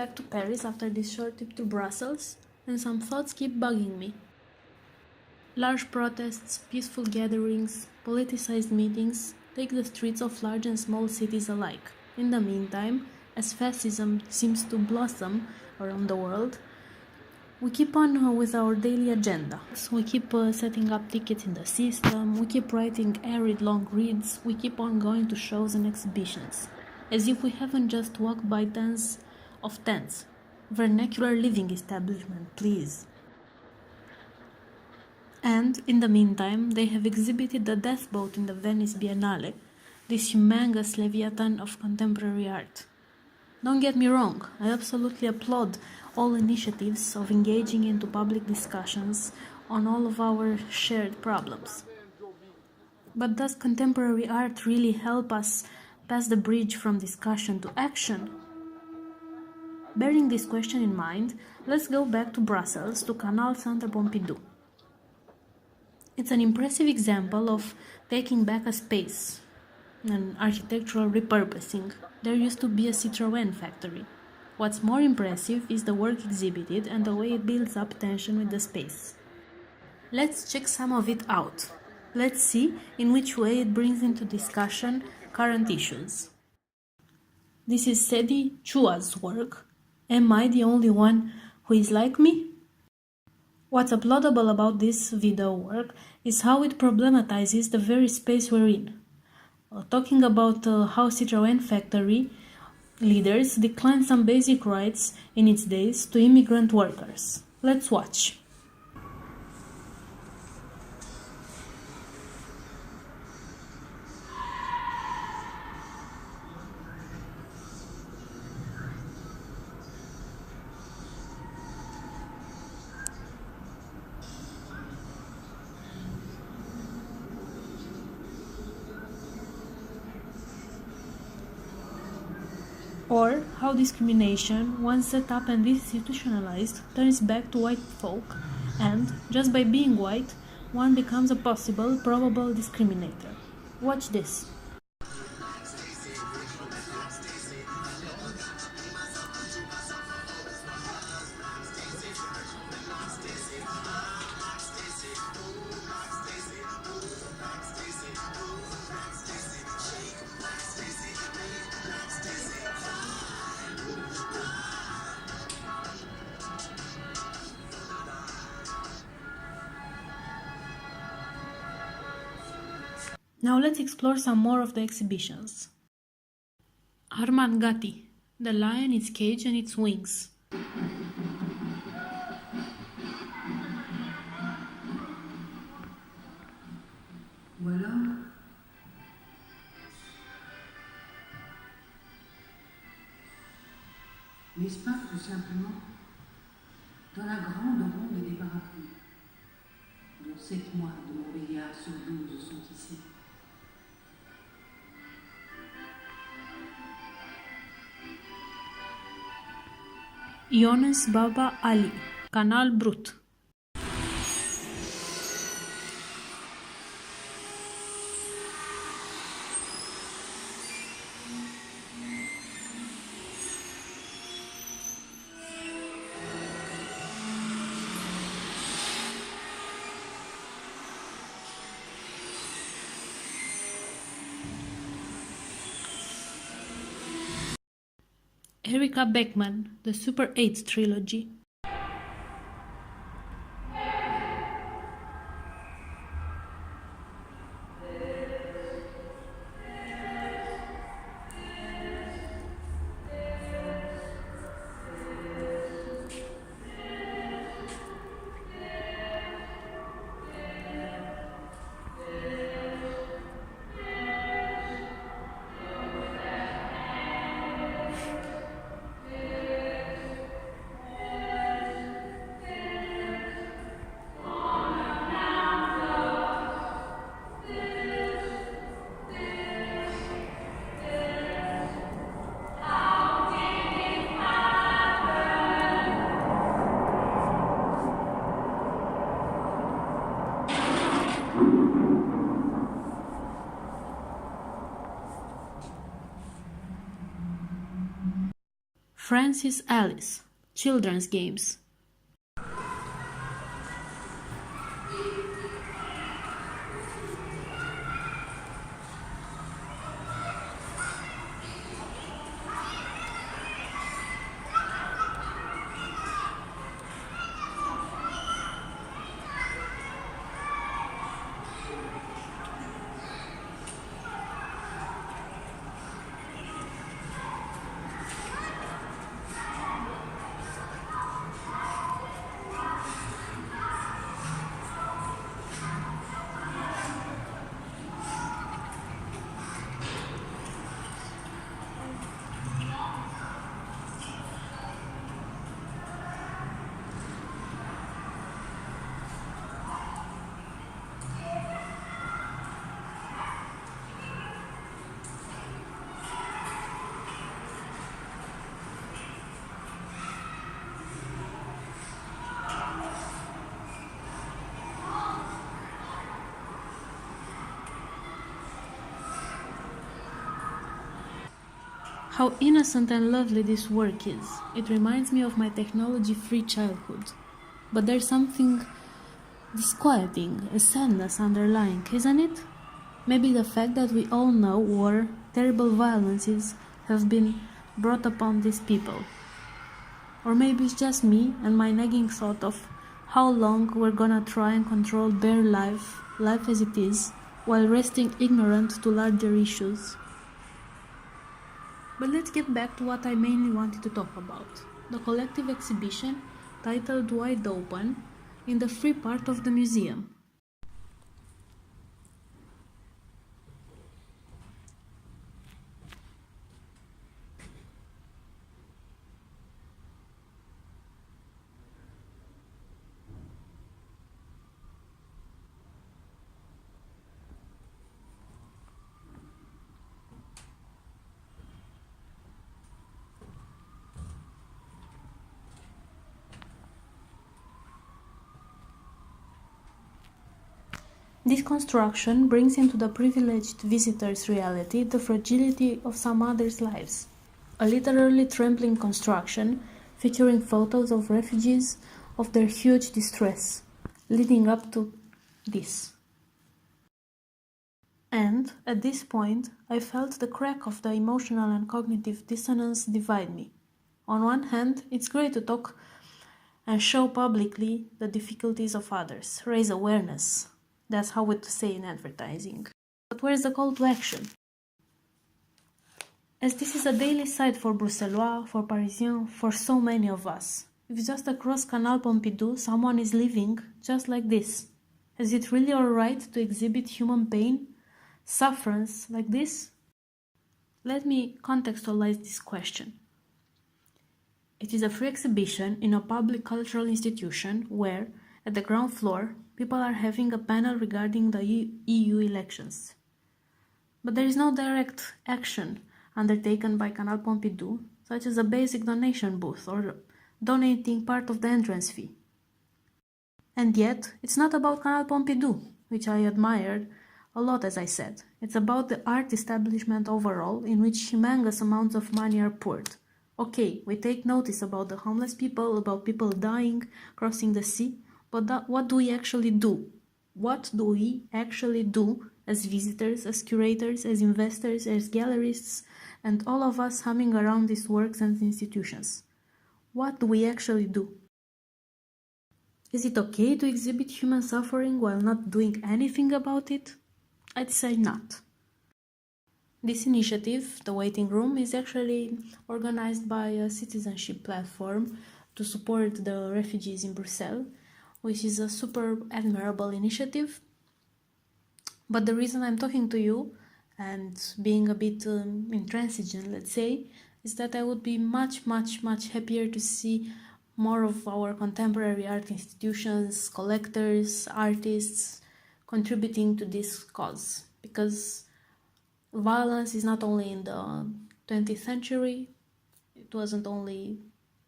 back to Paris after this short trip to Brussels, and some thoughts keep bugging me. Large protests, peaceful gatherings, politicized meetings take the streets of large and small cities alike. In the meantime, as fascism seems to blossom around the world, we keep on with our daily agenda. We keep setting up tickets in the system, we keep writing arid long reads, we keep on going to shows and exhibitions, as if we haven't just walked by tens of tents. Vernacular living establishment, please. And, in the meantime, they have exhibited the Death Boat in the Venice Biennale, this humongous leviathan of contemporary art. Don't get me wrong, I absolutely applaud all initiatives of engaging into public discussions on all of our shared problems. But does contemporary art really help us pass the bridge from discussion to action? Bearing this question in mind, let's go back to Brussels, to Kanal Centre Pompidou. It's an impressive example of taking back a space, an architectural repurposing. There used to be a Citroën factory. What's more impressive is the work exhibited and the way it builds up tension with the space. Let's check some of it out. Let's see in which way it brings into discussion current issues. This is Sedi Chua's work. Am I the only one who is like me? What's applaudable about this video work is how it problematizes the very space we're in. Talking about how Citroën factory leaders declined some basic rights in its days to immigrant workers. Let's watch. Or how discrimination, once set up and institutionalized, turns back to white folk, and, just by being white, one becomes a possible, probable discriminator. Watch this. Now let's explore some more of the exhibitions. Armand Gatti, The Lion, Its Cage and Its Wings. Ou alors, n'est-ce pas tout simplement dans la grande ronde des parapluies, dont 7 mois de Montbéliard sur 12 sont ici. Iones Baba Ali, Canal Brut. Erika Beckman, The Super 8 Trilogy. Francis Alice, Children's Games. How innocent and lovely this work is. It reminds me of my technology-free childhood. But there's something disquieting, a sadness underlying, isn't it? Maybe the fact that we all know war, terrible violences have been brought upon these people. Or maybe it's just me and my nagging thought of how long we're gonna try and control bare life as it is, while resting ignorant to larger issues. But let's get back to what I mainly wanted to talk about. The collective exhibition, titled Wide Open, in the free part of the museum. This construction brings into the privileged visitor's reality the fragility of some others' lives. A literally trembling construction featuring photos of refugees of their huge distress, leading up to this. And, at this point, I felt the crack of the emotional and cognitive dissonance divide me. On one hand, it's great to talk and show publicly the difficulties of others, raise awareness. That's how we say in advertising. But where's the call to action? As this is a daily sight for Bruxellois, for Parisians, for so many of us. If just across Kanal Pompidou someone is living just like this, is it really alright to exhibit human pain, sufferance like this? Let me contextualize this question. It is a free exhibition in a public cultural institution where, at the ground floor, people are having a panel regarding the EU elections. But there is no direct action undertaken by Kanal Pompidou, such as a basic donation booth or donating part of the entrance fee. And yet, it's not about Kanal Pompidou, which I admired a lot, as I said. It's about the art establishment overall, in which humongous amounts of money are poured. Okay, we take notice about the homeless people, about people dying, crossing the sea, but what do we actually do? What do we actually do as visitors, as curators, as investors, as gallerists, and all of us humming around these works and institutions? What do we actually do? Is it okay to exhibit human suffering while not doing anything about it? I'd say not. This initiative, the waiting room, is actually organized by a citizenship platform to support the refugees in Brussels, which is a super admirable initiative. But the reason I'm talking to you and being a bit intransigent, let's say, is that I would be much happier to see more of our contemporary art institutions, collectors, artists contributing to this cause, because violence is not only in the 20th century, it wasn't only,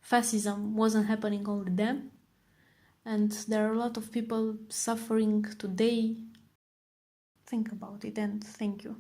fascism wasn't happening only then, and there are a lot of people suffering today. Think about it and thank you.